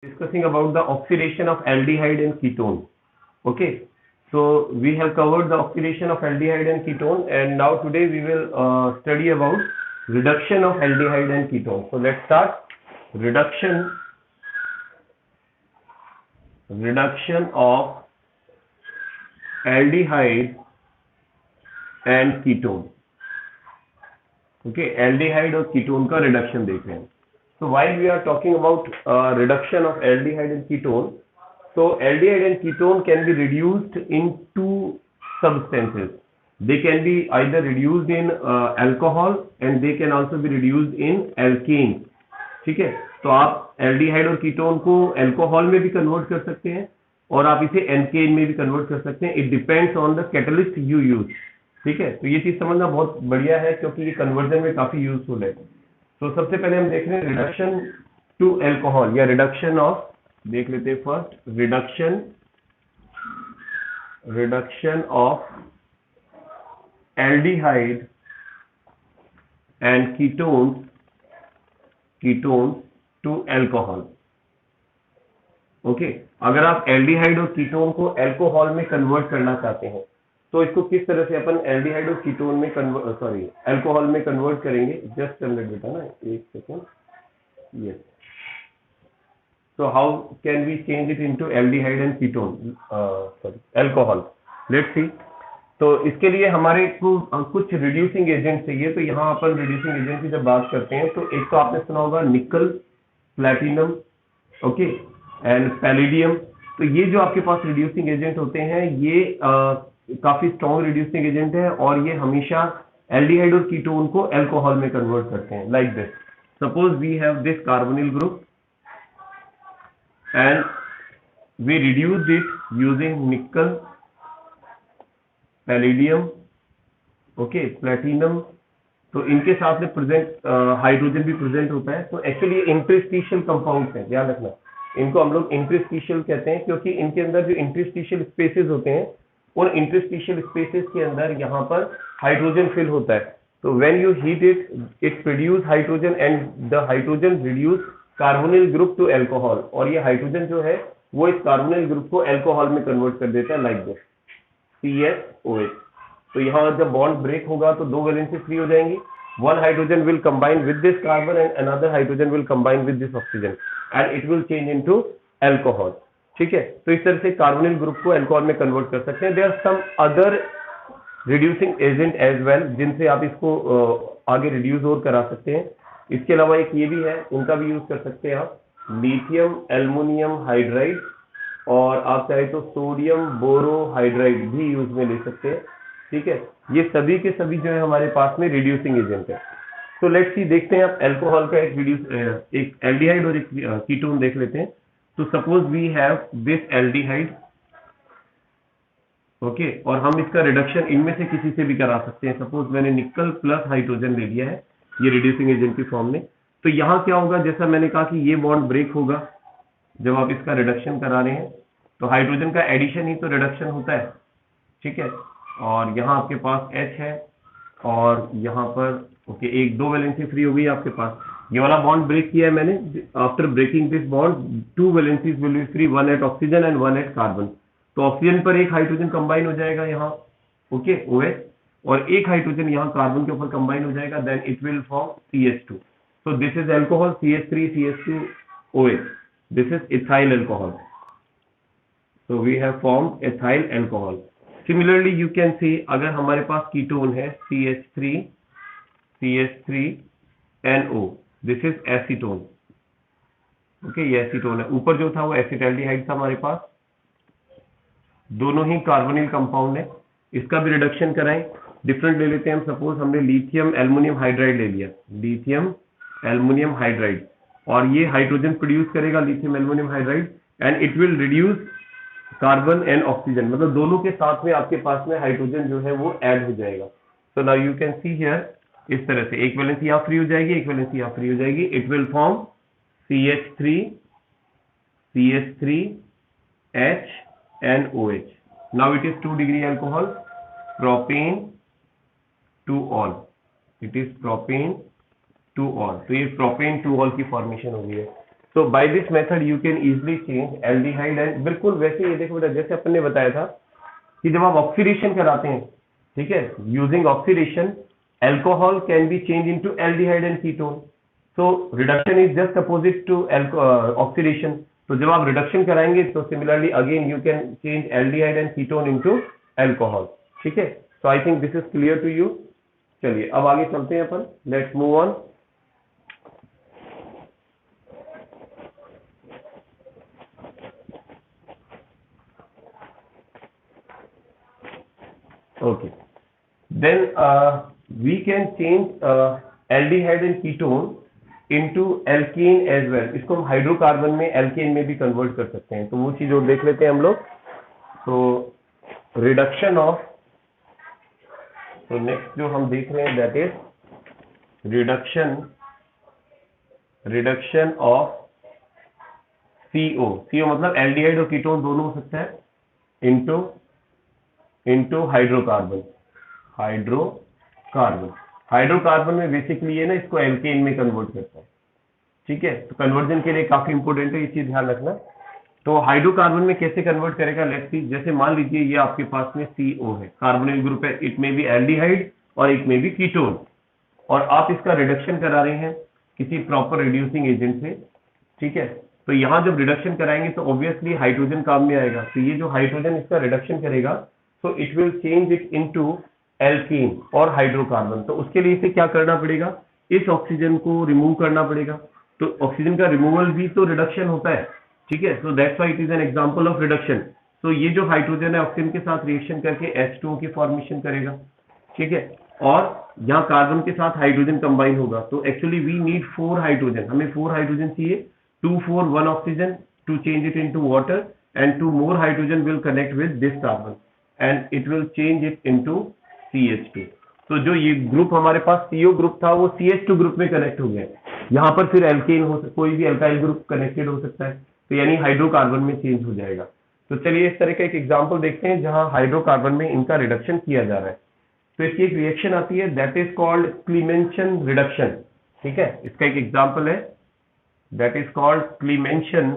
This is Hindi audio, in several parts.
Discussing about the oxidation of aldehyde and ketone. Okay, so we have covered the oxidation of aldehyde and ketone, and now today we will study about reduction of aldehyde and ketone. So let's start. Reduction of aldehyde and ketone. Okay, aldehyde और ketone का reduction देख रहे हैं. So while we are talking about reduction of aldehyde and ketone, so aldehyde and ketone can be reduced in two substances. They can be either reduced in alcohol and they can also be reduced in alkane. ठीक है, तो आप aldehyde और ketone को alcohol में भी convert कर सकते हैं और आप इसे alkane में भी convert कर सकते हैं. It depends on the catalyst you use. ठीक है, तो ये चीज समझना बहुत बढ़िया है क्योंकि ये conversion में काफी यूजफुल है. तो सबसे पहले हम देख रहे हैं रिडक्शन टू एल्कोहल या रिडक्शन ऑफ, देख लेते हैं first reduction of aldehyde and ketone to alcohol. Okay, अगर आप एल्डिहाइड और कीटोन को एल्कोहल में कन्वर्ट करना चाहते हैं तो इसको किस तरह से अपन एल्डिहाइड और कीटोन में अल्कोहल में कन्वर्ट करेंगे. जस्ट बेटा ना, एक second. Yes, so how can we change it into aldehyde and ketone alcohol? Let's see. तो इसके लिए हमारे को कुछ रिड्यूसिंग एजेंट चाहिए. तो यहाँ अपन रिड्यूसिंग एजेंट की जब बात करते हैं तो एक तो आपने सुना होगा निकल, प्लैटिनम, ओके, एंड पैलेडियम. तो ये जो आपके पास रिड्यूसिंग एजेंट होते हैं ये काफी स्ट्रॉन्ग रिड्यूसिंग एजेंट है और ये हमेशा एल्डिहाइड और कीटोन को अल्कोहल में कन्वर्ट करते हैं. Like this, suppose we have this carbonyl group and we reduced it using nickel, palladium, okay, platinum. तो इनके साथ में प्रेजेंट हाइड्रोजन भी प्रेजेंट होता है. तो एक्चुअली इंटरस्टिशियल कंपाउंड्स हैं, ध्यान रखना. इनको हम लोग इंटरस्टिशियल कहते हैं क्योंकि इनके अंदर जो इंटरस्टिशियल स्पेसेस होते हैं और इंटरस्टिशियल स्पेसेस के अंदर यहाँ पर हाइड्रोजन फिल होता है. तो when you heat it produce hydrogen and the hydrogen reduce carbonyl group to alcohol. और ये हाइड्रोजन जो है वो इस कार्बोनिल ग्रुप को अल्कोहल में कन्वर्ट कर देता है, लाइक दिस, CSOH. तो यहाँ जब बॉन्ड ब्रेक होगा तो दो वैलेंसी फ्री हो जाएंगी. One hydrogen will combine with this carbon and another hydrogen will combine with this oxygen and it will change into alcohol. ठीक है, तो इस तरह से कार्बोनिल ग्रुप को अल्कोहल में कन्वर्ट कर सकते हैं. There are some other reducing agent as well जिनसे आप इसको आगे रिड्यूस और करा सकते हैं. इसके अलावा एक ये भी है, इनका भी यूज कर सकते हैं आप, लिथियम एल्युमिनियम हाइड्राइड, और आप चाहे तो सोडियम बोरोहाइड्राइड भी यूज में ले सकते हैं. ठीक है, ये सभी के सभी जो है हमारे पास में रिड्यूसिंग एजेंट है. तो लेट्स सी, देखते हैं आप अल्कोहल का एक एल्डिहाइड और एक कीटोन देख लेते हैं. तो suppose we have this aldehyde, okay, और हम इसका रिडक्शन इनमें से किसी से भी करा सकते हैं. सपोज मैंने निकल प्लस हाइड्रोजन ले लिया है ये रिड्यूसिंग एजेंट की फॉर्म में. तो यहाँ क्या होगा, जैसा मैंने कहा कि ये बॉन्ड ब्रेक होगा जब आप इसका रिडक्शन करा रहे हैं. तो हाइड्रोजन का एडिशन ही तो रिडक्शन होता है. ठीक है, और यहाँ आपके पास H है और यहाँ पर ओके, एक दो वैलेंसी फ्री हो गई आपके पास. ये वाला बॉन्ड ब्रेक किया है मैंने. After breaking this bond two valencies will be free, one at oxygen and one at carbon. तो ऑक्सीजन पर एक हाइड्रोजन कंबाइन हो जाएगा यहाँ, ओके, OH, और एक हाइड्रोजन यहाँ कार्बन के ऊपर कंबाइन हो जाएगा. Then it will form CH2. So this is alcohol, CH3 CH2 OH. This is ethyl alcohol. So we have formed ethyl alcohol. Similarly you can see, अगर हमारे पास कीटोन है CH3NO, this is acetone. Okay, ये एसीटोन है. ऊपर जो था वो एसिटाल्डिहाइड था हमारे पास. दोनों ही कार्बोनिल कंपाउंड है. इसका भी रिडक्शन कराएं, डिफरेंट ले लेते हैं हम. सपोज हमने लिथियम एल्युमिनियम हाइड्राइड ले लिया, लिथियम एल्युमिनियम हाइड्राइड, और ये हाइड्रोजन प्रोड्यूस करेगा lithium aluminium hydride and it will reduce carbon and oxygen. मतलब दोनों के साथ में आपके पास में हाइड्रोजन जो है वो ऐड हो जाएगा. So now you can see here, इस तरह से एक वैलेंसी यहाँ फ्री हो जाएगी, एक वैलेंसी यहाँ फ्री हो जाएगी. It will form CH3H and OH. Now it is 2 degree alcohol, propane to all. It is propane 2 all. तो ये प्रोपेन 2 ऑल की फॉर्मेशन हो गई है। So by this method you can easily change aldehyde and, बिल्कुल वैसे ये देखो बेटा, जैसे अपन ने बताया था कि जब आप ऑक्सीडेशन कराते हैं, ठीक है, using oxidation alcohol can be change into aldehyde and ketone. So reduction is just opposite to oxidation. तो जब आप रिडक्शन कराएंगे तो similarly again you can change aldehyde and ketone into alcohol, ठीक है। So I think this is clear to you. चलिए अब आगे चलते हैं अपन, let's move on. Okay, then we can change aldehyde and ketone into alkane as well। इसको हम हाइड्रोकार्बन में एल्केन में भी कन्वर्ट कर सकते हैं, तो वो चीज और देख लेते हैं हम लोग। तो रिडक्शन ऑफ, तो नेक्स्ट जो हम देख रहे हैं that is reduction of CO। CO मतलब एल्डिहाइड और कीटोन दोनों हो सकता है, इनटू हाइड्रोकार्बन। हाइड्रोकार्बन में बेसिकली ये ना इसको एल्केन में कन्वर्ट करता है, ठीक है। तो कन्वर्जन के लिए काफी इंपॉर्टेंट है, ये चीज ध्यान रखना। तो हाइड्रोकार्बन में कैसे कन्वर्ट करेगा, लेट्स सी। जैसे मान लीजिए ये आपके पास में CO है, कार्बोनिल ग्रुप है, इट में भी एल्डिहाइड और इट में भी कीटोन, और आप इसका रिडक्शन करा रहे हैं किसी प्रॉपर रिड्यूसिंग एजेंट से, ठीक है। तो यहाँ जब रिडक्शन कराएंगे तो ऑब्वियसली हाइड्रोजन काम में आएगा। तो ये जो हाइड्रोजन इसका रिडक्शन करेगा, तो it will change it into alkene और हाइड्रोकार्बन। तो उसके लिए इसे क्या करना पड़ेगा, इस ऑक्सीजन को रिमूव करना पड़ेगा। तो ऑक्सीजन का रिमूवल भी तो रिडक्शन होता है, ठीक है। So that's why it is an example of reduction. तो ये जो हाइड्रोजन है ऑक्सीजन के साथ रिएक्शन करके H2O की फॉर्मेशन करेगा, ठीक है। और यहाँ कार्बन के साथ हाइड्रोजन कंबाइन होगा। तो एक्चुअली वी नीड 4 हाइड्रोजन, हमें 4 हाइड्रोजन चाहिए, 2 4 1 oxygen to change it into water, and 2 more hydrogen will connect with this carbon and it will change it into CH2। तो जो ये ग्रुप हमारे पास CO ग्रुप था वो CH2 ग्रुप में कनेक्ट हो गया। यहाँ पर फिर एल्केन हो, कोई भी अल्काइल ग्रुप कनेक्टेड हो सकता है, तो यानी हाइड्रोकार्बन में चेंज हो जाएगा। तो चलिए इस तरह का एक एग्जांपल देखते हैं जहां हाइड्रोकार्बन में इनका रिडक्शन किया जा रहा है। तो इसकी एक रिएक्शन आती है दैट इज कॉल्ड क्लीमेंशन रिडक्शन, ठीक है। इसका एक एग्जांपल है that is called क्लीमेंशन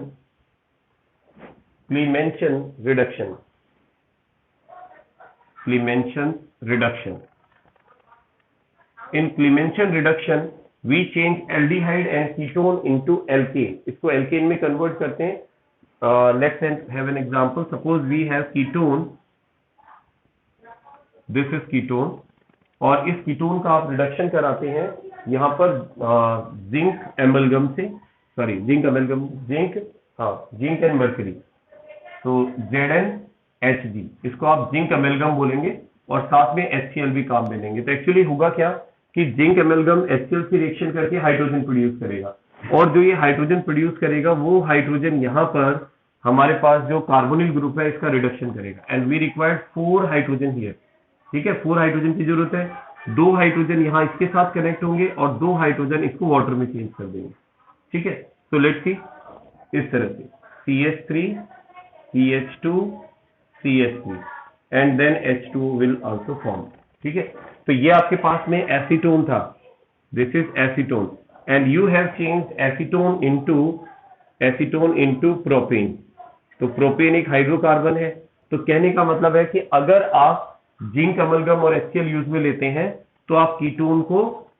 reduction. In Clemenson reduction, we change aldehyde and ketone into alkane। इसको alkane में convert करते हैं। Let's have an example. Suppose we have ketone, this is ketone, और इस कीटोन का आप रिडक्शन कराते हैं यहाँ पर जिंक एंड मर्करी। तो ZnHg, इसको आप जिंक अमेलगम बोलेंगे और साथ में HCl भी काम में लेंगे। तो एक्चुअली होगा क्या कि जिंक अमेलगम HCl से रिएक्शन करके हाइड्रोजन प्रोड्यूस करेगा, और जो ये हाइड्रोजन प्रोड्यूस करेगा वो हाइड्रोजन यहाँ पर हमारे पास जो कार्बोनिल ग्रुप है इसका रिडक्शन करेगा, and we required 4 hydrogen here, ठीक है। 4 हाइड्रोजन की जरूरत है। 2 हाइड्रोजन यहाँ इसके साथ कनेक्ट होंगे और 2 हाइड्रोजन इसको वाटर में चेंज कर देंगे, ठीक है। तो लेट्स सी, इस तरह से CH3 CH2 CH3 and then H2O will also form, ठीक है। तो ये आपके पास में एसीटोन था, this is acetone, and you have changed acetone into propane. तो प्रोपेन एक हाइड्रोकार्बन है। तो कहने का मतलब है कि अगर आप जिंक अमलगम और HCl यूज में लेते हैं तो आप कीटोन को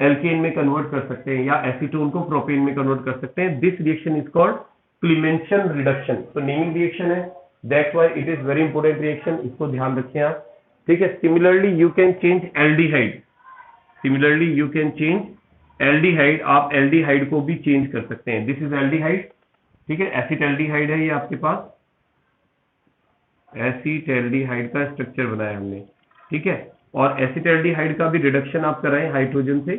एल्केन में कन्वर्ट कर सकते हैं या एसीटोन को प्रोपेन में कन्वर्ट कर सकते हैं। This reaction is called क्लीमेंशन reduction. तो नेमिंग रिएक्शन है, that's why it is very important reaction, इसको ध्यान रखें आप, ठीक है। Similarly you can change aldehyde, आप एल्डिहाइड को भी चेंज कर सकते हैं। दिस इज एल्डिहाइड, ठीक है, एसिटल्डिहाइड है ये आपके पास, एसिटल्डिहाइड का स्ट्रक्चर बनाया हमने, ठीक है। और एसिटल्डिहाइड का भी रिडक्शन आप कराएं हाइड्रोजन से।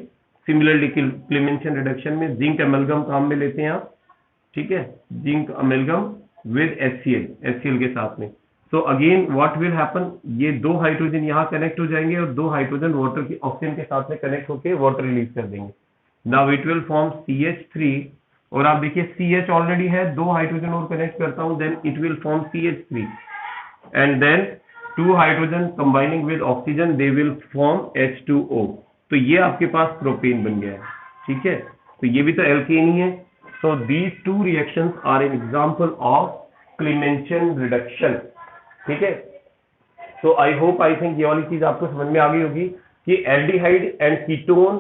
सिमिलरली क्लीमेंशन रिडक्शन में जिंक अमेलगम काम में लेते हैं आप, ठीक है, जिंक अमेलगम विद HCl के साथ में। So again what will happen, ये 2 हाइड्रोजन यहाँ कनेक्ट हो जाएंगे और 2 हाइड्रोजन वाटर की ऑक्सीजन के साथ में कनेक्ट होकर वाटर रिलीज कर देंगे। Now it will form CH3, और आप देखिए CH ऑलरेडी है, 2 हाइड्रोजन और कनेक्ट करता हूं, then it will form CH3 and then 2 hydrogen combining with oxygen they will form H2O। तो ये आपके पास प्रोपेन बन गया है, ठीक है। तो ये भी तो एल्केन ही है, So these two reactions are an example of Clemmenchen reduction. ठीक है, so I hope I think ये वाली चीज आपको समझ में आ गई होगी कि aldehyde and ketone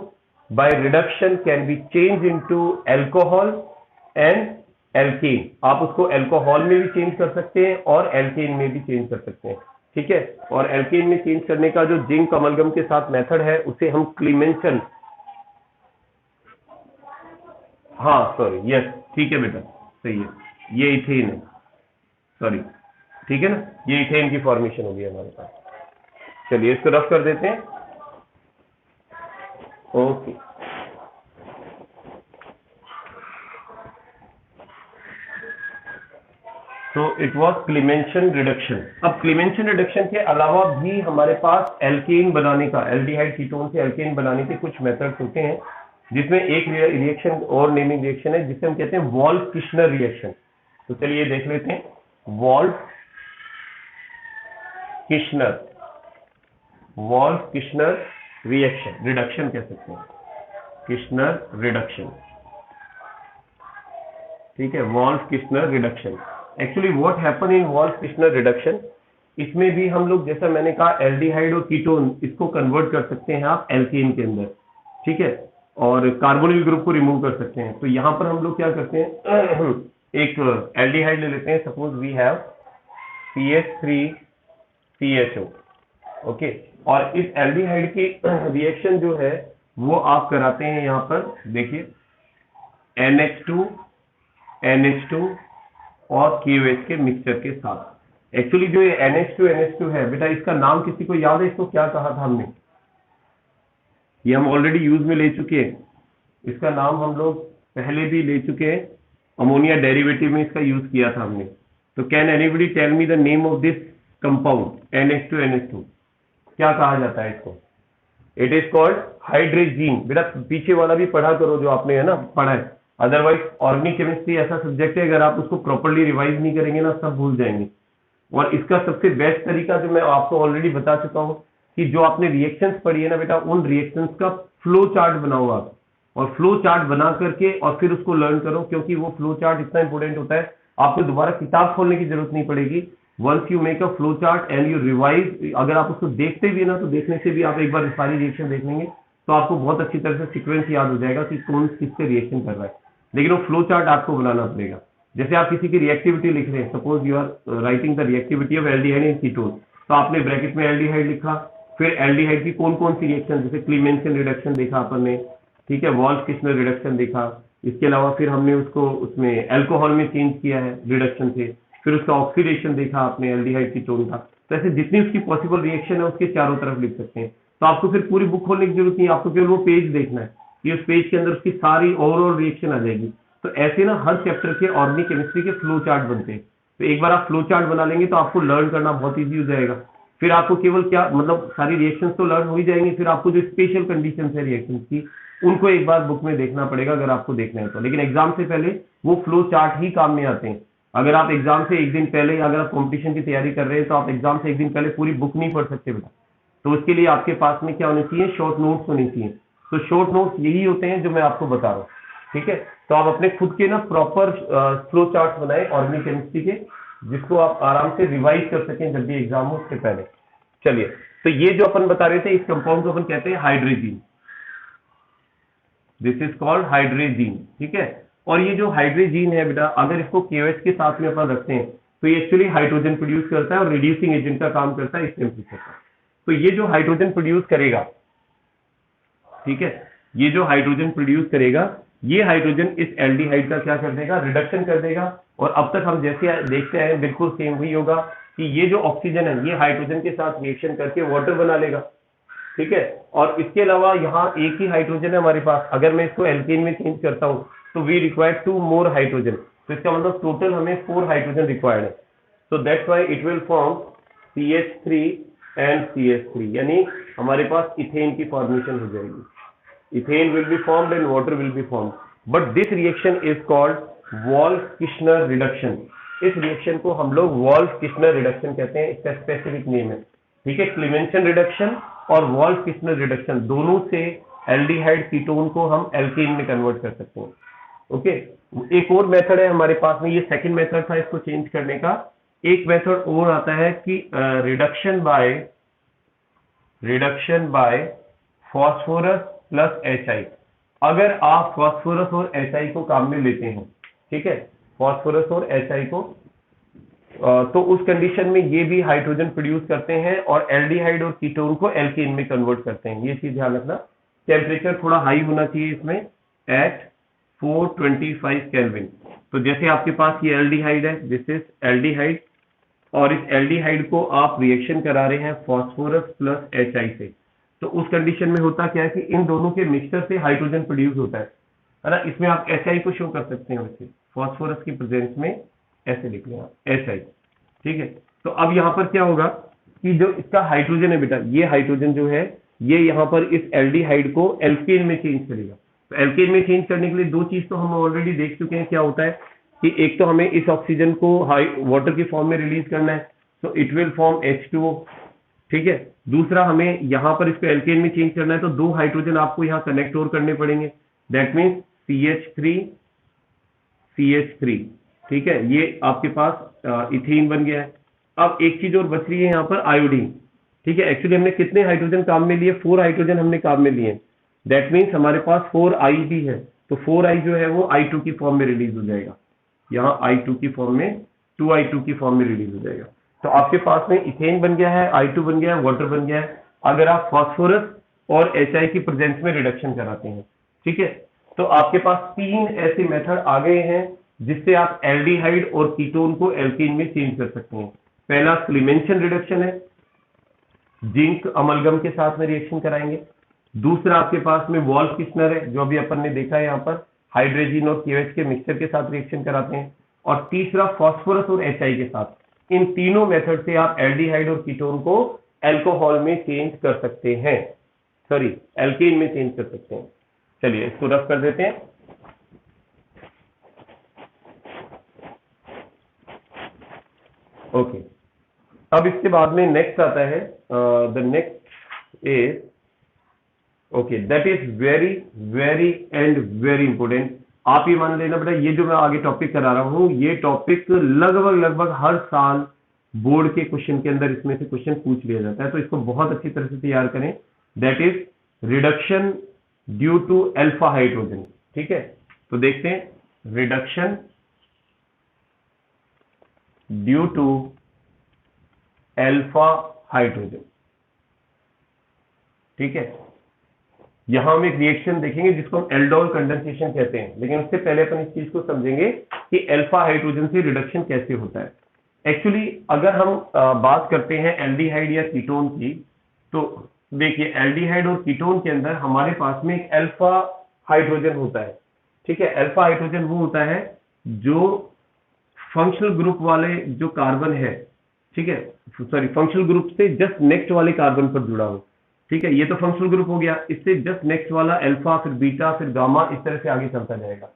by reduction can be changed into alcohol and alkane. आप उसको अल्कोहल में भी चेंज कर सकते हैं और एल्केन में भी चेंज कर सकते हैं, ठीक है। और एल्केन में चेंज करने का जो जिंक अमलगम के साथ मेथड है उसे हम क्लीमेंशन, हाँ सॉरी, यस ठीक है बेटा, सही है, ये इथेन है, सॉरी, ठीक है ना, ये इथेन की फॉर्मेशन होगी हमारे पास। चलिए इसको रफ कर देते हैं। ओके, तो इट वाज क्लीमेंशन रिडक्शन। अब क्लीमेंशन रिडक्शन के अलावा भी हमारे पास एल्केन बनाने का, एल्डिहाइड कीटोन से एल्केन बनाने के कुछ मेथड्स होते हैं, जिसमें एक रिएक्शन और नेमिंग रिएक्शन है जिसे हम कहते हैं वॉल्फ किश्नर रिएक्शन। तो चलिए देख लेते हैं, वॉल्फ किश्नर रिएक्शन, रिडक्शन कह सकते हैं, किश्नर रिडक्शन, ठीक है, Wolff Kishner reduction. Actually what happen in Wolff Kishner reduction, इसमें भी हम लोग जैसा मैंने कहा एल्डिहाइड और कीटोन इसको कन्वर्ट कर सकते हैं आप एल्केन के अंदर, ठीक है, और कार्बोनिल ग्रुप को रिमूव कर सकते हैं। तो यहां पर हम लोग क्या करते हैं, एक एल्डिहाइड ले लेते हैं, suppose we have CH3CHO, okay, और इस एल्डिहाइड की रिएक्शन जो है वो आप कराते हैं यहां पर, देखिए NH2 और KOH के मिक्सचर के साथ। एक्चुअली जो ये NH2 है बेटा, इसका नाम किसी को याद है, इसको क्या कहा था हमने, ये हम ऑलरेडी यूज में ले चुके हैं, इसका नाम हम लोग पहले भी ले चुके हैं, अमोनिया डेरिवेटिव में इसका यूज किया था हमने। तो can anybody tell me the name of this compound NH2 क्या कहा जाता है इसको? It is called hydrazine. बेटा पीछे वाला भी पढ़ा करो जो आपने है ना पढ़ा है, अदरवाइज ऑर्गेनिक केमिस्ट्री ऐसा सब्जेक्ट है, अगर आप उसको प्रॉपर्ली रिवाइज नहीं करेंगे ना सब भूल जाएंगे। और इसका सबसे बेस्ट तरीका जो मैं आपको ऑलरेडी बता चुका हूं कि जो आपने रिएक्शंस पढ़ी है ना बेटा, उन रिएक्शंस का फ्लो चार्ट बनाओ आप, और फ्लो चार्ट बना करके और फिर उसको लर्न करो, क्योंकि वो फ्लो चार्ट इतना इंपॉर्टेंट होता है, आपको दोबारा किताब खोलने की जरूरत नहीं पड़ेगी। Once you make a flow chart and you revise, अगर आप उसको देखते भी ना तो देखने से भी आप एक बार सारी रिएक्शन देख लेंगे तो आपको बहुत अच्छी तरह से सीक्वेंस याद हो जाएगा कि कौन किससे रिएक्शन कर रहा है। लेकिन वो फ्लो चार्ट आपको बनाना पड़ेगा। जैसे आप किसी की रिएक्टिविटी लिख रहे हैं, suppose you are writing the reactivity of aldehyde in ketone, तो आपने ब्रैकेट में एल्डिहाइड लिखा, फिर एल्डिहाइड की कौन कौन सी रिएक्शन, जैसे क्लीमेंशन रिडक्शन देखा अपन ने, ठीक है, वॉल्फ किश्नर रिडक्शन देखा, इसके अलावा फिर हमने उसको उसमें अल्कोहल में चेंज किया है रिडक्शन से, फिर उसका ऑक्सीडेशन देखा आपने एल्डिहाइड कीटोन का। तो ऐसे जितनी उसकी पॉसिबल रिएक्शन है उसके चारों तरफ लिख सकते हैं। तो आपको फिर पूरी बुक खोलने की जरूरत नहीं है, आपको केवल वो पेज देखना है कि उस पेज के अंदर उसकी सारी ओवरऑल रिएक्शन आ जाएगी। तो ऐसे ना हर चैप्टर के ऑर्गेनिक केमिस्ट्री के फ्लो चार्ट बनते हैं। तो एक बार आप फ्लो चार्ट बना लेंगे तो आपको लर्न करना बहुत ईजी हो जाएगा। फिर आपको केवल क्या मतलब सारी रिएक्शंस तो लर्न हो ही जाएंगी, फिर आपको जो स्पेशल कंडीशंस है रिएक्शंस की उनको एक बार बुक में देखना पड़ेगा अगर आपको देखना है तो। लेकिन एग्जाम से पहले वो फ्लो चार्ट ही काम में आते हैं। अगर आप एग्जाम से एक दिन पहले, अगर आप कॉम्पिटिशन की तैयारी कर रहे हैं तो आप एग्जाम से एक दिन पहले पूरी बुक नहीं पढ़ सकते बेटा। तो उसके लिए आपके पास में क्या होने चाहिए, शॉर्ट नोट्स होने चाहिए। तो शॉर्ट नोट्स यही होते हैं जो मैं आपको बता रहा हूँ, ठीक है। तो आप अपने खुद के ना प्रॉपर फ्लो चार्ट बनाए ऑर्गेनिक केमिस्ट्री के, जिसको आप आराम से रिवाइज कर सकें जब भी एग्जाम हो उससे पहले। चलिए, तो ये जो अपन बता रहे थे इस कंपाउंड को अपन कहते हैं हाइड्रेजीन, दिस इज कॉल्ड हाइड्रेजीन, ठीक है। और ये जो हाइड्रेजीन है बेटा, अगर इसको KOH के साथ में अपन रखते हैं तो ये एक्चुअली हाइड्रोजन प्रोड्यूस करता है और रिड्यूसिंग एजेंट का काम करता है इस टेम्परेचर पर। तो ये जो हाइड्रोजन प्रोड्यूस करेगा, ठीक है, ये जो हाइड्रोजन प्रोड्यूस करेगा, ये हाइड्रोजन इस एल्डिहाइड का क्या कर देगा, रिडक्शन कर देगा। और अब तक हम जैसे देखते आए बिल्कुल सेम वही होगा कि ये जो ऑक्सीजन है ये हाइड्रोजन के साथ रिएक्शन करके वाटर बना लेगा, ठीक है। और इसके अलावा यहाँ एक ही हाइड्रोजन है हमारे पास, अगर मैं इसको एल्केन में चेंज करता हूँ तो वी रिक्वायर 2 मोर हाइड्रोजन। तो इसका मतलब टोटल हमें 4 हाइड्रोजन रिक्वायर्ड है। So that's why it will form CH3 and CH3, यानी हमारे पास इथेन की फॉर्मेशन हो जाएगी। Ethane will be formed and water will be formed, but this reaction is called Wolff Kishner reduction. इस रिएक्शन को हम लोग वॉल्फ किश्नर रिडक्शन कहते हैं, इसका स्पेसिफिक नेम है, ठीक है। क्लीमेंशन रिडक्शन और वॉल्फ किश्नर रिडक्शन दोनों से एल्डिहाइड कीटोन को हम एल्केन में कन्वर्ट कर सकते हैं। ओके, एक और मेथड है हमारे पास में, ये सेकंड मेथड था इसको चेंज करने का। एक मेथड और आता है कि reduction by phosphorus plus HI। अगर आप फॉस्फोरस और HI को काम में लेते हैं, ठीक है, फॉस्फोरस और HI को, तो उस कंडीशन में ये भी हाइड्रोजन प्रोड्यूस करते हैं और एल्डिहाइड और कीटोन को एल्केन में कन्वर्ट करते हैं। ये चीज ध्यान रखना। टेम्परेचर थोड़ा हाई होना चाहिए इसमें, एट 425 केल्विन। तो जैसे आपके पास ये एल्डिहाइड है, दिस इज एल्डिहाइड, और इस एल्डिहाइड को आप रिएक्शन करा रहे हैं फॉस्फोरस प्लस HI से, तो उस कंडीशन में होता क्या है कि इन दोनों के मिक्सचर से हाइड्रोजन प्रोड्यूस होता है ना। इसमें आप HI को शो कर सकते हैं वैसे, फॉस्फोरस की प्रेजेंस में ऐसे लिख लें आप HI, ठीक है। तो अब यहाँ पर क्या होगा कि जो इसका हाइड्रोजन है बेटा, ये हाइड्रोजन जो है ये यहाँ पर इस एल्डिहाइड को एल्केन में चेंज करेगा। तो एल्केन में चेंज करने के लिए दो चीज तो हम ऑलरेडी देख चुके हैं क्या होता है कि एक तो हमें इस ऑक्सीजन को वाटर की फॉर्म में रिलीज करना है, तो इट विल फॉर्म H2O, ठीक है। दूसरा हमें यहाँ पर इसको एल्केन में चेंज करना है, तो दो हाइड्रोजन आपको यहाँ कनेक्ट और करने पड़ेंगे, दैट मीन्स CH3, ठीक है। ये आपके पास इथीन बन गया है। अब एक चीज और बच रही है यहाँ पर, आयोडीन, ठीक है। एक्चुअली हमने कितने हाइड्रोजन काम में लिए, 4 हाइड्रोजन हमने काम में लिए, दैट मीन्स हमारे पास 4I भी है, तो 4I जो है वो I2 की फॉर्म में रिलीज हो जाएगा, यहाँ I2 की फॉर्म में, 2I2 की फॉर्म में रिलीज हो जाएगा। तो आपके पास में इथेन बन गया है, I2 बन गया है, वाटर बन गया है, अगर आप फॉस्फोरस और HI की प्रेजेंस में रिडक्शन कराते हैं, ठीक है। तो आपके पास 3 ऐसे मेथड आ गए हैं जिससे आप एल्डिहाइड और कीटोन को एल्कीन में चेंज कर सकते हैं। पहला क्लीमेंशन रिडक्शन है, जिंक अमलगम के साथ में रिएक्शन कराएंगे। दूसरा आपके पास में वॉल्फ किस्नर है, जो अभी अपन ने देखा है यहाँ पर, हाइड्रोजन और KOH के मिक्सचर के साथ रिएक्शन कराते हैं। और तीसरा फॉस्फोरस और HI के साथ। इन तीनों मेथड से आप एल्डिहाइड और कीटोन को एल्कोहल में चेंज कर सकते हैं, सॉरी एल्केन में चेंज कर सकते हैं। चलिए इसको रफ कर देते हैं। ओके, अब इसके बाद में नेक्स्ट आता है, the next is, okay, that is very very and very important. आप ये मान लेना बेटा, ये जो मैं आगे टॉपिक करा रहा हूं, ये टॉपिक लगभग हर साल बोर्ड के क्वेश्चन के अंदर इसमें से क्वेश्चन पूछ लिया जाता है, तो इसको बहुत अच्छी तरह से तैयार करें। That is reduction due to alpha hydrogen, ठीक है। तो देखते हैं, reduction due to alpha hydrogen, ठीक है। यहां हम एक रिएक्शन देखेंगे जिसको हम एल्डोल कंडेंसेशन कहते हैं, लेकिन उससे पहले अपन इस चीज को समझेंगे कि अल्फा हाइड्रोजन से रिडक्शन कैसे होता है। एक्चुअली अगर हम बात करते हैं एल्डिहाइड या कीटोन की, तो देखिए एल्डिहाइड और कीटोन के अंदर हमारे पास में एक अल्फा हाइड्रोजन होता है, ठीक है। अल्फा हाइड्रोजन वो होता है जो फंक्शनल ग्रुप वाले जो कार्बन है, ठीक है, सॉरी फंक्शनल ग्रुप से जस्ट नेक्स्ट वाले कार्बन पर जुड़ा हो, ठीक है। ये तो फंक्शनल ग्रुप हो गया, इससे जस्ट नेक्स्ट वाला अल्फा, फिर बीटा, फिर गामा, इस तरह से आगे चलता जाएगा।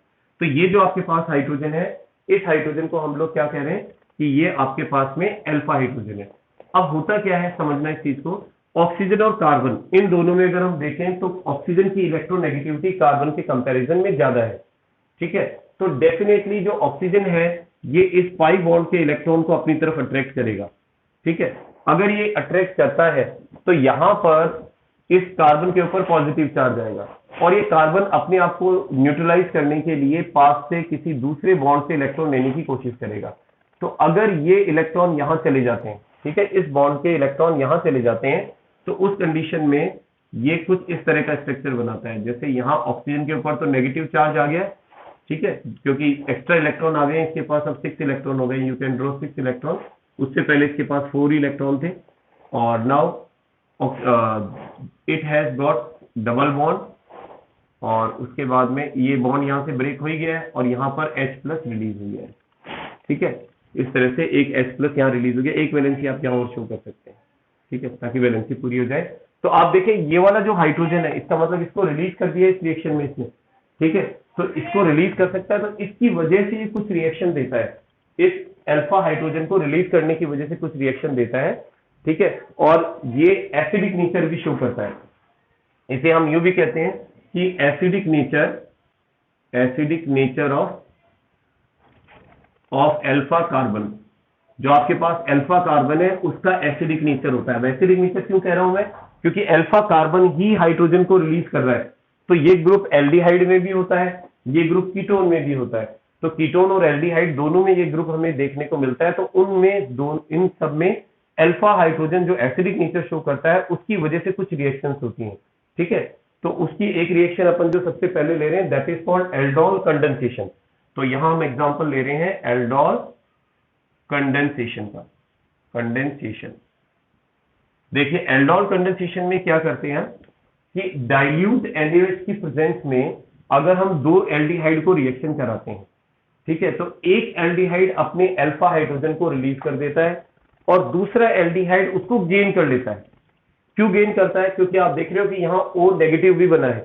तो ये जो आपके पास हाइड्रोजन है, इस हाइड्रोजन को हम लोग क्या कह रहे हैं कि ये आपके पास में अल्फा हाइड्रोजन है। अब होता क्या है, समझना इस चीज को, ऑक्सीजन और कार्बन, इन दोनों में अगर हम देखें तो ऑक्सीजन की इलेक्ट्रोनेगेटिविटी कार्बन के कंपैरिजन में ज्यादा है, ठीक है। तो डेफिनेटली जो ऑक्सीजन है ये इस पाई बॉन्ड के इलेक्ट्रॉन को अपनी तरफ अट्रैक्ट करेगा, ठीक है। अगर ये अट्रैक्ट करता है तो यहां पर इस कार्बन के ऊपर पॉजिटिव चार्ज आएगा, और ये कार्बन अपने आप को न्यूट्रलाइज करने के लिए पास से किसी दूसरे बॉन्ड से इलेक्ट्रॉन लेने की कोशिश करेगा। तो अगर ये इलेक्ट्रॉन यहां चले जाते हैं, ठीक है, इस बॉन्ड के इलेक्ट्रॉन यहां चले जाते हैं, तो उस कंडीशन में ये कुछ इस तरह का स्ट्रक्चर बनाता है। जैसे यहाँ ऑक्सीजन के ऊपर तो नेगेटिव चार्ज आ गया, ठीक है, क्योंकि एक्स्ट्रा इलेक्ट्रॉन आ गए इसके पास, अब 6 इलेक्ट्रॉन हो गए, यू कैन ड्रॉ 6 इलेक्ट्रॉन। उससे पहले इसके पास 4 इलेक्ट्रॉन थे, और now it has got double bond, और उसके बाद में ये बॉन्ड यहाँ से ब्रेक हो ही गया है और यहाँ पर H+ रिलीज हो गया है, ठीक है। इस तरह से एक H+ यहाँ रिलीज हो गया, एक वैलेंसी आप यहाँ और शो कर सकते हैं, ठीक है, ताकि वैलेंसी पूरी हो जाए। तो आप देखें ये वाला जो हाइड्रोजन है, इसका मतलब इसको रिलीज कर दिया इस रिएक्शन में इसने, ठीक है। तो इसको रिलीज कर सकता है, तो इसकी वजह से ये कुछ रिएक्शन देता है, इस अल्फा हाइड्रोजन को रिलीज करने की वजह से कुछ रिएक्शन देता है, ठीक है। और ये एसिडिक नेचर भी शो करता है, इसे हम यूं भी कहते हैं कि acidic nature acidic nature of alpha carbon, जो आपके पास अल्फा कार्बन है उसका एसिडिक नेचर होता है। एसिडिक नेचर क्यों कह रहा हूं मैं, क्योंकि अल्फा कार्बन ही हाइड्रोजन को रिलीज कर रहा है। तो ये ग्रुप एल्डिहाइड में भी होता है, ये ग्रुप कीटोन में भी होता है। तो कीटोन और एल्डिहाइड दोनों में ये ग्रुप हमें देखने को मिलता है। तो उनमें इन सब में अल्फा हाइड्रोजन जो एसिडिक नेचर शो करता है उसकी वजह से कुछ रिएक्शंस होती हैं। ठीक है, तो उसकी एक रिएक्शन अपन जो सबसे पहले ले रहे हैं that is called aldol condensation. तो यहां हम एग्जांपल ले रहे हैं एल्डोल कंडेंसेशन का। कंडेंसेशन, देखिए एल्डोल कंडेंसेशन में क्या करते हैं कि डाइल्यूट NaOH की प्रेजेंस में अगर हम दो एल्डिहाइड को रिएक्शन कराते हैं, ठीक है, तो एक एल्डिहाइड अपने अल्फा हाइड्रोजन को रिलीज कर देता है और दूसरा एल्डिहाइड उसको गेन कर लेता है। क्यों गेन करता है, क्योंकि आप देख रहे हो कि यहाँ O नेगेटिव भी बना है,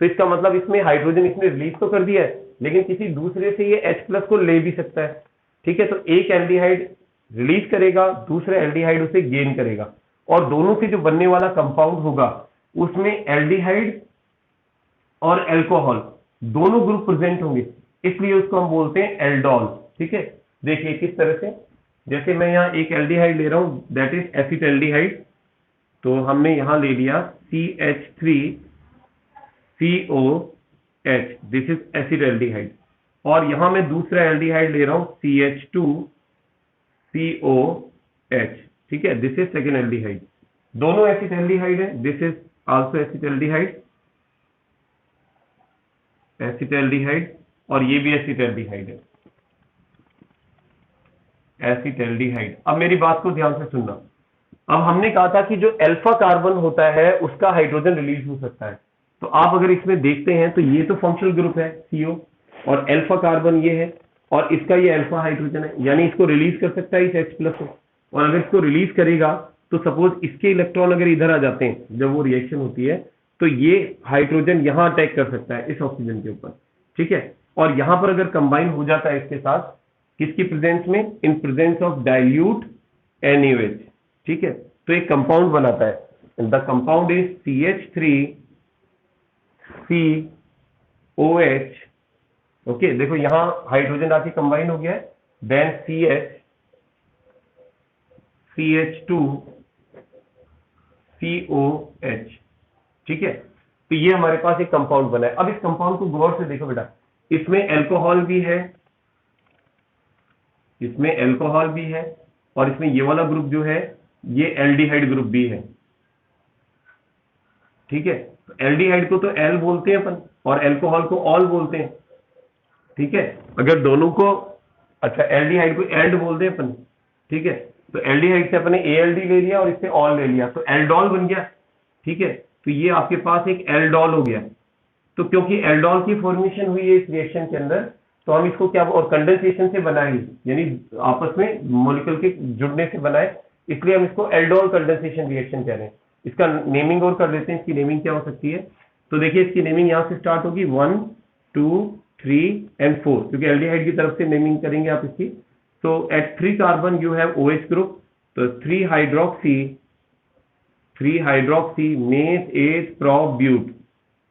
तो इसका मतलब इसमें हाइड्रोजन इसने रिलीज तो कर दिया है लेकिन किसी दूसरे से ये H+ को ले भी सकता है। ठीक है, तो एक एल्डिहाइड रिलीज करेगा, दूसरा एल्डिहाइड उसे गेन करेगा और दोनों से जो बनने वाला कंपाउंड होगा उसमें एल्डिहाइड और अल्कोहल दोनों ग्रुप प्रेजेंट होंगे, इसलिए उसको हम बोलते हैं एल्डोल। ठीक है, देखिए किस तरह से, जैसे मैं यहाँ एक एल्डिहाइड ले रहा हूं दैट इज एसिटाल्डिहाइड, तो हमने यहां ले लिया CH3COH, दिस इज एसिटाल्डिहाइड, और यहां मैं दूसरा एल्डिहाइड ले रहा हूं CH2COH। ठीक है, दिस इज सेकेंड एल्डिहाइड, दोनों एसिटाल्डिहाइड है, this is also acetaldehyde, acetaldehyde, और ये भी एसिटाल्डिहाइड है, एसिटाल्डिहाइड। अब मेरी बात को ध्यान से सुनना। अब हमने कहा था कि जो अल्फा कार्बन होता है उसका हाइड्रोजन रिलीज हो सकता है। तो आप अगर इसमें देखते हैं तो ये तो फंक्शनल ग्रुप है CO और अल्फा कार्बन ये है और इसका ये अल्फा हाइड्रोजन है, यानी इसको रिलीज कर सकता है इस H+ को। और अगर इसको रिलीज करेगा तो सपोज इसके इलेक्ट्रॉन अगर इधर आ जाते हैं जब वो रिएक्शन होती है तो ये हाइड्रोजन यहां अटैक कर सकता है इस ऑक्सीजन के ऊपर। ठीक है, और यहां पर अगर कंबाइन हो जाता है इसके साथ, किसकी प्रेजेंस में, in presence of dilute NaOH। ठीक है, तो एक कंपाउंड बनाता है, the compound is CH3COH। Okay, देखो यहां हाइड्रोजन आके कंबाइन हो गया है, देन CH2COH। ठीक है, तो ये हमारे पास एक कंपाउंड बना है। अब इस कंपाउंड को गौर से देखो बेटा, इसमें अल्कोहल भी है, इसमें अल्कोहल भी है और इसमें ये वाला ग्रुप जो है ये एल्डिहाइड ग्रुप भी है। ठीक है, तो एल्डिहाइड को तो एल बोलते हैं अपन और अल्कोहल को ऑल बोलते हैं। ठीक है, अगर दोनों को, अच्छा एल्डिहाइड को एल्ड बोलते हैं अपन। ठीक है, तो एल्डिहाइड से अपने ALD ले लिया और इससे ऑल ले लिया तो एल्डोल बन गया। ठीक है, तो ये आपके पास एक एल्डोल हो गया। तो क्योंकि एल्डोल की फॉर्मेशन हुई है इस रिएक्शन के अंदर, तो हम इसको क्या, और कंडेंसेशन से बनाए, यानी आपस में मॉलिक्यूल के जुड़ने से बनाए, इसलिए हम इसको एल्डोल कंडेंसेशन रिएक्शन कह रहे हैं। इसका नेमिंग और कर लेते हैं, इसकी नेमिंग क्या हो सकती है। तो देखिए इसकी नेमिंग यहां से स्टार्ट होगी 1 2 3 एंड 4, क्योंकि एल्डिहाइड की तरफ से नेमिंग करेंगे आप इसकी। तो at 3 carbon you have OH group, तो 3 हाइड्रोक्सी मेस 8 प्रोप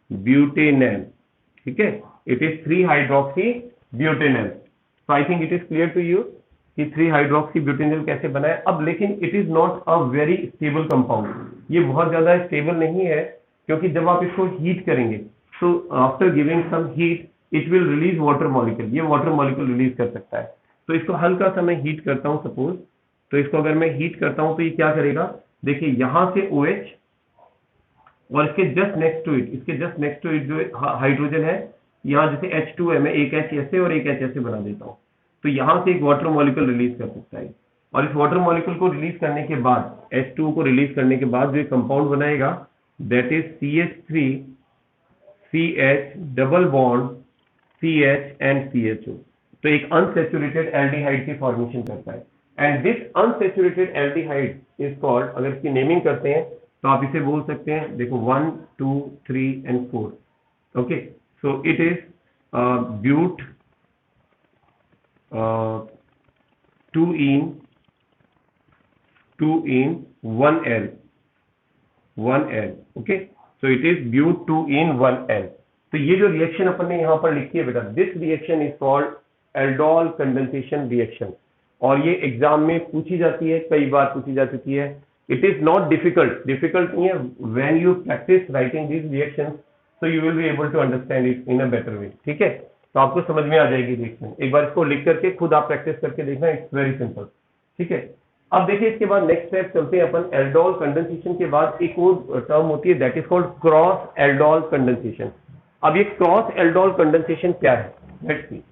ब्यूटेनल। ठीक है, it is 3 hydroxy butanal. So I think it is clear to you कि 3 हाइड्रोक्सी ब्यूटेनल कैसे बना है। अब लेकिन it is not a very stable compound, ये बहुत ज्यादा स्टेबल नहीं है, क्योंकि जब आप इसको हीट करेंगे तो after giving some heat it will release water molecule, ये वाटर मॉलिक्यूल रिलीज कर सकता है। तो इसको हल्का सा मैं हीट करता हूं सपोज, तो इसको अगर मैं हीट करता हूं तो ये क्या करेगा, देखिए यहां से OH और इसके जस्ट नेक्स्ट टू इट जो हाइड्रोजन है, यहाँ जैसे H2 है, मैं एक H ऐसे और एक H ऐसे बना देता हूँ, तो यहां से एक वाटर मॉलिक्यूल रिलीज कर सकता है। और इस वाटर मॉलिक्यूल को रिलीज करने के बाद, H2 को रिलीज करने के बाद जो कंपाउंड बनाएगा that is CH3CH double bond CH and CHO। तो एक अनसैचुरेटेड एल्डिहाइड की फॉर्मेशन करता है, and this unsaturated aldehyde is called, अगर इसकी नेमिंग करते हैं तो आप इसे बोल सकते हैं, देखो 1 2 3 and 4। Okay, so it is bute 2 in 1L। Okay, so it is bute 2 in 1L। तो तो ये जो रिएक्शन अपन ने यहाँ पर लिखी है बेटा, this reaction is called aldol condensation reaction, और ये एग्जाम में पूछी जाती है, कई बार पूछी जा चुकी है। It is not difficult, difficult नहीं है। When you practise writing this reaction so you will be able to understand it in a better way. ठीक है, तो आपको समझ में आ जाएगी रिएक्शन। एक बार इसको लिख करके खुद आप प्रैक्टिस करके देखना, इट्स वेरी सिंपल। ठीक है, अब देखिए इसके बाद नेक्स्ट स्टेप चलते हैं अपन। एल्डोल कंडेंसेशन के बाद एक और टर्म होती है, that is called cross aldol condensation. अब ये क्रॉस एल्डोल कंडेंसेशन क्या है, लेट्स सी।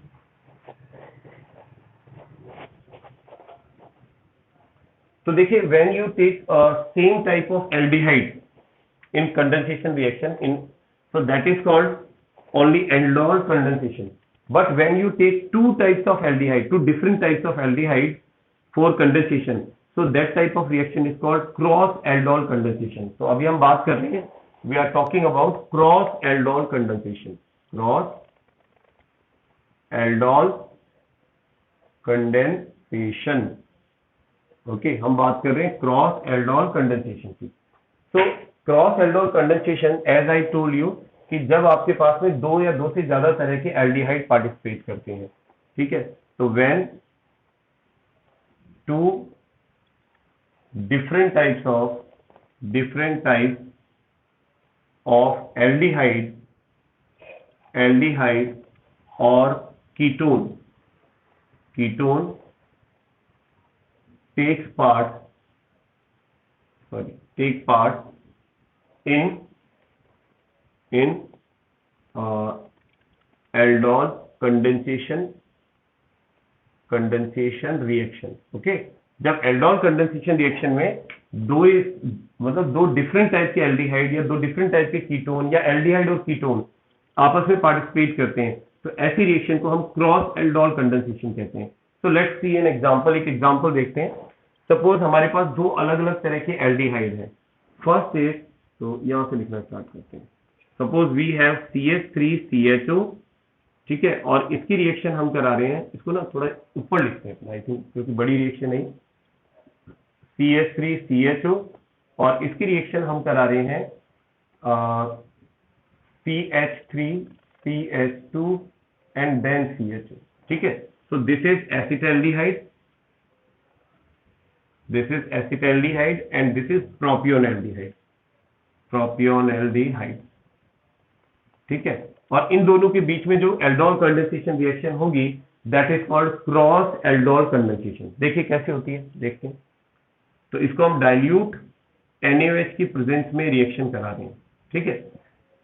तो देखिए, when you take same type of aldehyde in condensation reaction in, so that is called only aldol condensation. But when you take two types of aldehyde, two different types of aldehyde for condensation, so that type of reaction is called cross aldol condensation. So अभी हम बात कर रहे हैं, we are talking about cross aldol condensation. Cross aldol condensation. Okay, हम बात कर रहे हैं क्रॉस एल्डोल कंडेंसेशन की। तो cross aldol condensation, as I told you, कि जब आपके पास में दो या दो से ज्यादा तरह के एल्डिहाइड पार्टिसिपेट करते हैं। ठीक है, तो when two different types of aldehyde और ketone takes part in aldol condensation reaction. Okay, जब एल्डोल कंडेंसेशन रिएक्शन में दो डिफरेंट टाइप के एल्डिहाइड या दो डिफरेंट टाइप के कीटोन या एल्डिहाइड और कीटोन आपस में पार्टिसिपेट करते हैं, तो ऐसी रिएक्शन को हम क्रॉस एल्डोल कंडेंसेशन कहते हैं। तो लेट्स सी एन एग्जांपल, एक एग्जांपल देखते हैं। सपोज हमारे पास दो अलग अलग तरह के एल्डिहाइड है। फर्स्ट इज, तो यहां से लिखना स्टार्ट करते हैं। सपोज वी हैव CH3CHO, ठीक है, और इसकी रिएक्शन हम करा रहे हैं, इसको ना थोड़ा ऊपर लिखते हैं आई थिंक, क्योंकि बड़ी रिएक्शन है। CH3CHO, और इसकी रिएक्शन हम करा रहे हैं CH3CH2 एंड देन CHO। ठीक है, so this is acetaldehyde, and this is propionaldehyde। ठीक है, और इन दोनों के बीच में जो एल्डोल कंडेंसेशन रिएक्शन होगी, that is called cross aldol condensation. देखिए कैसे होती है, देखते हैं। तो इसको हम डाइल्यूट NaOH की प्रेजेंस में रिएक्शन करा रहे हैं। ठीक है,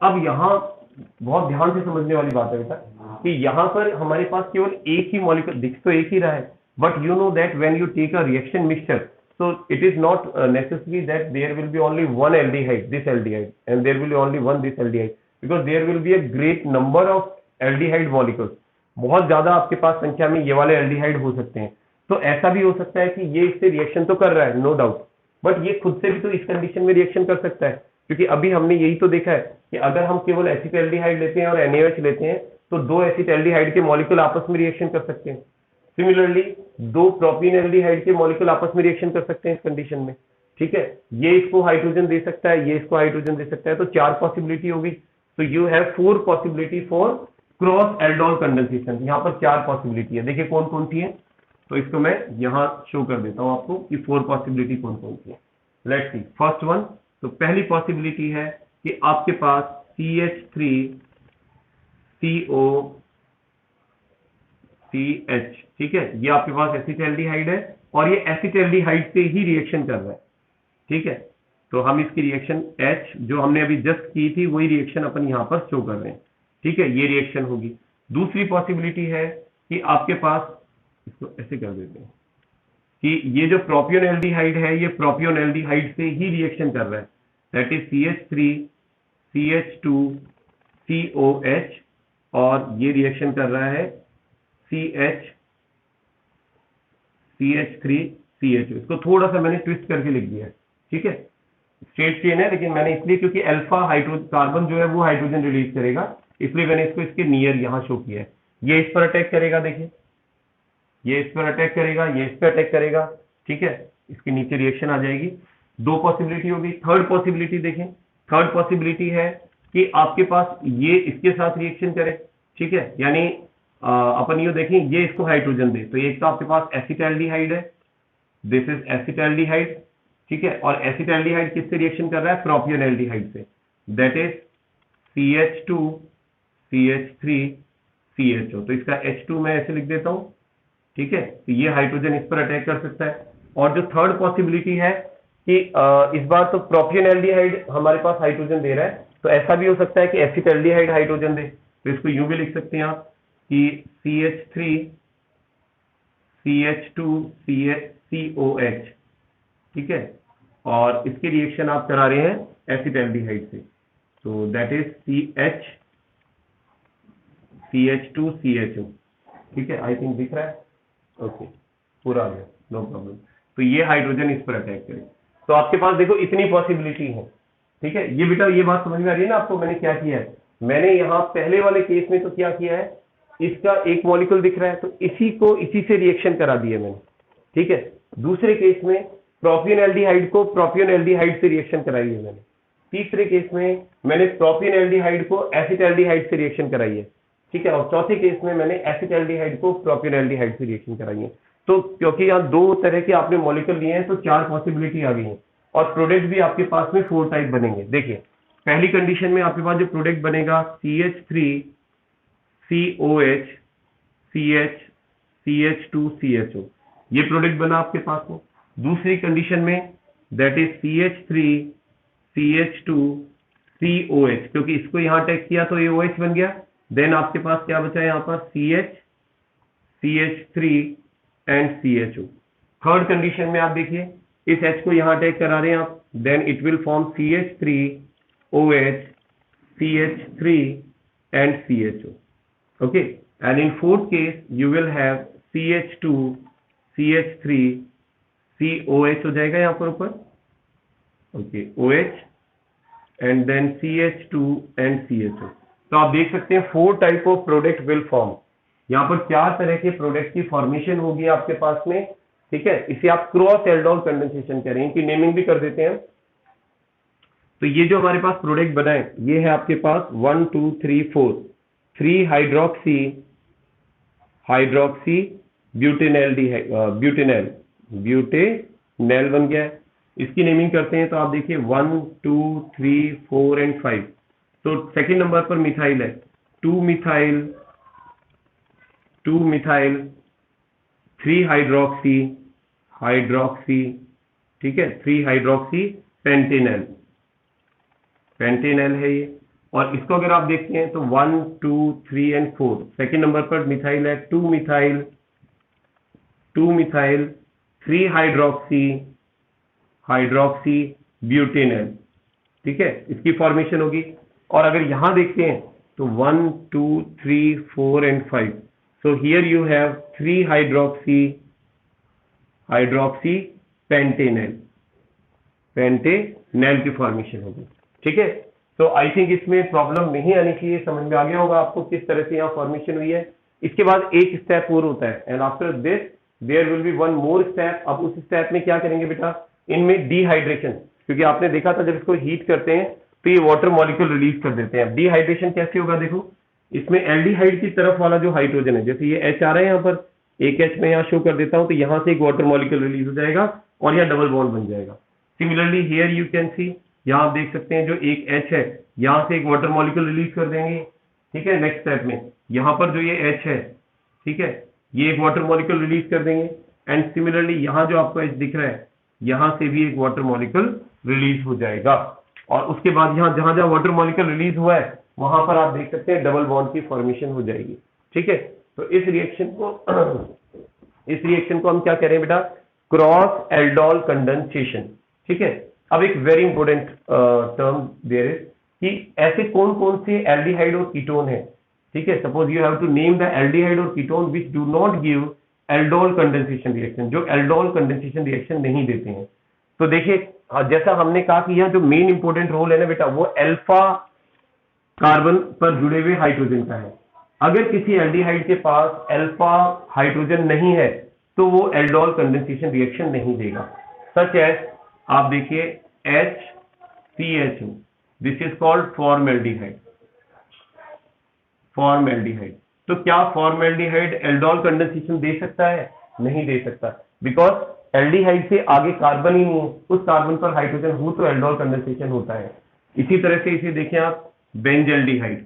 अब यहाँ बहुत ध्यान से समझने वाली बात है बेटा, कि यहाँ पर हमारे पास केवल एक ही मॉलिक्यूल दिख तो एक ही रहा है, but you know that when you take a reaction mixture, so it is not necessary that there will be only one aldehyde, this aldehyde, and there will be only one this aldehyde, because there will be a great number of aldehyde molecules. बहुत ज्यादा आपके पास संख्या में ये वाले एल्डिहाइड हो सकते हैं। तो ऐसा भी हो सकता है कि ये इससे रिएक्शन तो कर रहा है, नो डाउट, बट ये खुद से भी तो इस कंडीशन में रिएक्शन कर सकता है, क्योंकि अभी हमने यही तो देखा है कि अगर हम केवल एसिटाल्डिहाइड लेते हैं और NaOH लेते हैं, तो दो एसिटाल्डिहाइड के मॉलिक्यूल आपस में रिएक्शन कर सकते हैं। सिमिलरली दो प्रोपीनएल्डिहाइड के मॉलिक्यूल आपस में रिएक्शन कर सकते हैं इस कंडीशन में। ठीक है, ये इसको हाइड्रोजन दे सकता है, ये इसको हाइड्रोजन दे सकता है, तो चार पॉसिबिलिटी होगी। तो you have 4 possibility for cross aldol condensation. यहाँ पर 4 पॉसिबिलिटी है, देखिए कौन कौन सी है। तो इसको मैं यहाँ शो कर देता हूँ आपको कि 4 पॉसिबिलिटी कौन कौन सी है। लेट्स सी, फर्स्ट वन, तो पहली पॉसिबिलिटी है कि आपके पास CH3COCH, ठीक है, ये आपके पास एसिटाल्डिहाइड है और ये एसिटाल्डिहाइड से ही रिएक्शन कर रहा है। ठीक है, तो हम इसकी रिएक्शन H जो हमने अभी जस्ट की थी वही रिएक्शन अपन यहाँ पर शो कर रहे हैं। ठीक है, ये रिएक्शन होगी। दूसरी पॉसिबिलिटी है कि आपके पास, इसको ऐसे कर देते हैं कि ये जो प्रोपियोनएल्डिहाइड है ये प्रोपियोनएल्डिहाइड से ही रिएक्शन कर रहा है, दैट इज CH3CH2COH, और ये रिएक्शन कर रहा है CH3CHO। इसको थोड़ा सा मैंने ट्विस्ट करके लिख दिया है। ठीक है, स्ट्रेट चेन है, लेकिन मैंने इसलिए क्योंकि अल्फा हाइड्रोजन कार्बन जो है वो हाइड्रोजन रिलीज करेगा, इसलिए मैंने इसको इसके नियर यहाँ शो किया है। ये इस पर अटैक करेगा, देखिए ये इस पर अटैक करेगा, ये इस पर अटैक करेगा। ठीक है, इसके नीचे रिएक्शन आ जाएगी। 2 पॉसिबिलिटी होगी। थर्ड पॉसिबिलिटी देखें, थर्ड पॉसिबिलिटी है कि आपके पास ये इसके साथ रिएक्शन करे, ठीक है, यानी अपन ये देखें ये इसको हाइड्रोजन दे, तो एक तो आपके पास एसिटाल्डिहाइड है, दिस इज एसिटाल्डिहाइड, ठीक है, और एसिटाल्डिहाइड किससे रिएक्शन कर रहा है, प्रोपियोनल्डिहाइड से, that is CH2 CH3 CHO। तो इसका H2 मैं ऐसे लिख देता हूं, ठीक है, तो ये हाइड्रोजन इस पर अटैक कर सकता है। और जो थर्ड पॉसिबिलिटी है कि इस बार तो प्रोपियोनल्डिहाइड हमारे पास हाइड्रोजन दे रहा है, तो ऐसा भी हो सकता है कि एसिटाल्डिहाइड हाइड्रोजन दे, तो इसको यूं भी लिख सकते हैं आप कि CH3 CH2 COH, ठीक है, और इसकी रिएक्शन आप करा रहे हैं एसिटाल्डिहाइड से, तो दैट इज CH2 CHO, ठीक है, आई थिंक दिख रहा है, ओके, पूरा आ गया, नो प्रॉब्लम। तो ये हाइड्रोजन इस पर अटैक करे, तो आपके पास देखो इतनी पॉसिबिलिटी है, ठीक है। ये बेटा ये बात समझ में आ रही है ना आपको, मैंने क्या किया है, मैंने यहाँ पहले वाले केस में तो क्या किया है, इसका एक मॉलिक्यूल दिख रहा है तो इसी को इसी से रिएक्शन करा दिया मैंने, ठीक है। दूसरे केस में प्रोपियोनल्डिहाइड को प्रोपियोनल्डिहाइड से रिएक्शन कराई है मैंने, तीसरे केस में मैंने प्रोपियोनल्डिहाइड को एसिटाल्डिहाइड से रिएक्शन कराई है, ठीक है, और चौथे केस में मैंने एसिटाल्डिहाइड को प्रोपियोनल्डिहाइड से रिएक्शन कराई है। तो क्योंकि यहाँ दो तरह के आपने मॉलिक्यूल लिए हैं तो 4 पॉसिबिलिटी आ गई है, और प्रोडक्ट भी आपके पास में 4 टाइप बनेंगे। देखिए पहली कंडीशन में आपके पास जो प्रोडक्ट बनेगा CH3 COH CH CH2 CHO, ये प्रोडक्ट बना आपके पास में। दूसरी कंडीशन में that is CH3 CH2 COH, क्योंकि इसको यहां अटैक किया तो ये OH बन गया, देन आपके पास क्या बचा है यहाँ पर CH CH3 and CHO। Third condition में आप देखिए इस H को यहां अटैक करा रहे हैं आप, then it will form CH3 OH CH3 and CHO, okay, and in fourth case you will have CH2 CH3 COH हो जाएगा यहाँ पर ऊपर, okay, OH and then CH2 and CHO। तो आप देख सकते हैं 4 type of product will form, यहाँ पर 4 तरह के प्रोडक्ट की फॉर्मेशन होगी आपके पास में, ठीक है। इसे आप क्रॉस एल्डोल कंडेंसेशन कह रहे हैं, इनकी नेमिंग भी कर देते हैं। तो ये जो हमारे पास प्रोडक्ट बना है ये है आपके पास 1 2 3 4 3 हाइड्रोक्सी ब्यूटेनल ब्यूटेनल बन गया है। इसकी नेमिंग करते हैं तो आप देखिए 1 2 3 4 एंड 5। तो सेकंड नंबर पर मिथाइल है, 2 मिथाइल 3 हाइड्रोक्सी, ठीक है, 3 हाइड्रोक्सी पेंटेनल है ये। और इसको अगर आप देखते हैं तो 1 2 3 एंड 4, सेकंड नंबर पर मिथाइल है 2 मिथाइल 3 हाइड्रोक्सी ब्यूटेनल, ठीक है, इसकी फॉर्मेशन होगी। और अगर यहां देखते हैं तो 1 2 3 4 and 5, so here you have 3 hydroxy Pantanal की फॉर्मेशन होगी, ठीक है। तो आई थिंक इसमें प्रॉब्लम नहीं आनी चाहिए, समझ में आ गया होगा आपको किस तरह से यहाँ फॉर्मेशन हुई है। इसके बाद एक स्टेप और होता है, and after this there will be one more step. अब उस स्टेप में क्या करेंगे बेटा, इनमें डिहाइड्रेशन, क्योंकि आपने देखा था जब इसको हीट करते हैं तो ये वाटर मॉलिक्यूल रिलीज कर देते हैं। डिहाइड्रेशन कैसे होगा, देखो इसमें एल्डिहाइड की तरफ वाला जो हाइड्रोजन है, जैसे ये H आ रहा है यहाँ पर, एक H में यहाँ शो कर देता हूँ, तो यहाँ से एक वाटर मॉलिक्यूल रिलीज हो जाएगा और यहाँ डबल बॉन्ड बन जाएगा। सिमिलरली हियर यू कैन सी, यहाँ आप देख सकते हैं जो एक H है यहाँ से एक वाटर मॉलिक्यूल रिलीज कर देंगे, ठीक है। नेक्स्ट स्टेप में यहाँ पर जो ये H है, ठीक है, ये एक वाटर मॉलिक्यूल रिलीज कर देंगे, एंड सिमिलरली यहाँ जो आपको H दिख रहा है यहाँ से भी एक वाटर मॉलिक्यूल रिलीज हो जाएगा। और उसके बाद यहाँ जहां जहां वाटर मॉलिक्यूल रिलीज हुआ है वहां पर आप देख सकते हैं डबल बॉन्ड की फॉर्मेशन हो जाएगी, ठीक है। तो इस रिएक्शन को हम क्या कह रहे हैं बेटा, क्रॉस एल्डोल कंडेंसेशन, ठीक है। अब एक very important term there is कि ऐसे कौन कौन से एल्डिहाइड और कीटोन है, ठीक है। Suppose you have to name the aldehyde और ketone which do not give aldol condensation reaction, जो एल्डोल कंडेंसेशन रिएक्शन नहीं देते हैं। तो देखिए जैसा हमने कहा कि यहाँ जो मेन इंपॉर्टेंट रोल है ना बेटा, वो अल्फा कार्बन पर जुड़े हुए हाइड्रोजन का है। अगर किसी एल्डिहाइड के पास अल्फा हाइड्रोजन नहीं है तो वो एल्डोल कंडेंसेशन रिएक्शन नहीं देगा। सच एज आप देखिए HCHO, this is called formaldehyde. Formaldehyde, तो क्या फॉर्मेल्डिहाइड एल्डोल कंडेंसेशन दे सकता है? नहीं दे सकता, बिकॉज एल्डिहाइड से आगे कार्बन ही नहीं है, उस कार्बन पर हाइड्रोजन हो तो एल्डोल कंडेंसेशन होता है। इसी तरह से इसे देखें आप, benzaldehyde.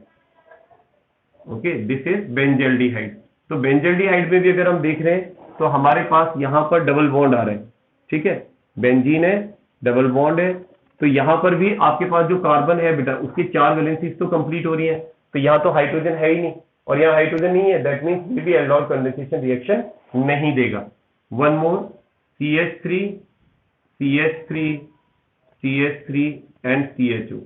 Okay, this is benzaldehyde. तो बेंजल्डिहाइड में भी अगर हम देख रहे हैं तो हमारे पास यहां पर डबल बॉन्ड आ रहे हैं, ठीक है, बेंजीन है, डबल बॉन्ड है, तो यहां पर भी आपके पास जो कार्बन है बेटा उसकी 4 वैलेंसीज तो कंप्लीट हो रही है, तो यहां तो हाइड्रोजन है ही नहीं और यहाँ हाइड्रोजन नहीं है, दैट मीन्स ये भी एल्डोल कंडेंसेशन रिएक्शन नहीं देगा। One more, CH3, CH3, CH3 and CHO।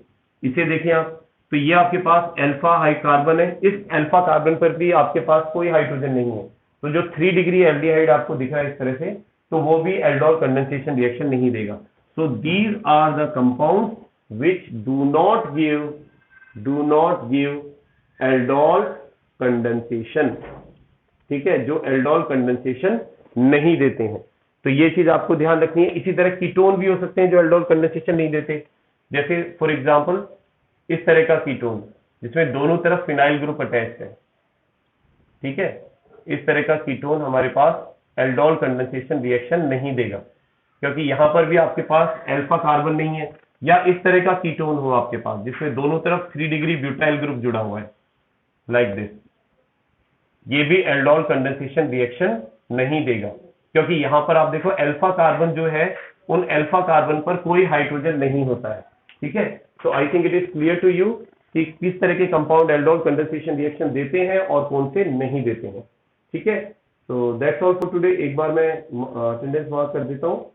इसे देखें आप, तो ये आपके पास अल्फा हाई कार्बन है, इस अल्फा कार्बन पर भी आपके पास कोई हाइड्रोजन नहीं है, तो जो 3 डिग्री एल्डिहाइड आपको दिख रहा है इस तरह से, तो वो भी एल्डोल कंडेंसेशन रिएक्शन नहीं देगा। So these are the compounds which do not give aldol condensation, ठीक है, जो एल्डोल कंडेंसेशन नहीं देते हैं। तो ये चीज आपको ध्यान रखनी है। इसी तरह कीटोन भी हो सकते हैं जो एल्डोल कंडेंसेशन नहीं देते, जैसे फॉर एग्जांपल इस तरह का कीटोन जिसमें दोनों तरफ फिनाइल ग्रुप अटैच्ड है, ठीक है, इस तरह का कीटोन हमारे पास एल्डोल कंडेंसेशन रिएक्शन नहीं देगा, क्योंकि यहां पर भी आपके पास अल्फा कार्बन नहीं है। या इस तरह का कीटोन हो आपके पास जिसमें दोनों तरफ 3 डिग्री ब्यूटाइल ग्रुप जुड़ा हुआ है, लाइक दिस, ये भी एल्डोल कंडेंसेशन रिएक्शन नहीं देगा, क्योंकि यहां पर आप देखो अल्फा कार्बन जो है, उन अल्फा कार्बन पर कोई हाइड्रोजन नहीं होता है, ठीक है। तो I think it is clear to you कि किस तरह के कंपाउंड एल्डोल कंडेंसेशन रिएक्शन देते हैं और कौन से नहीं देते हैं, ठीक है। तो दैट्स ऑल फॉर टुडे। एक बार मैं अटेंडेंस मार्क कर देता हूँ।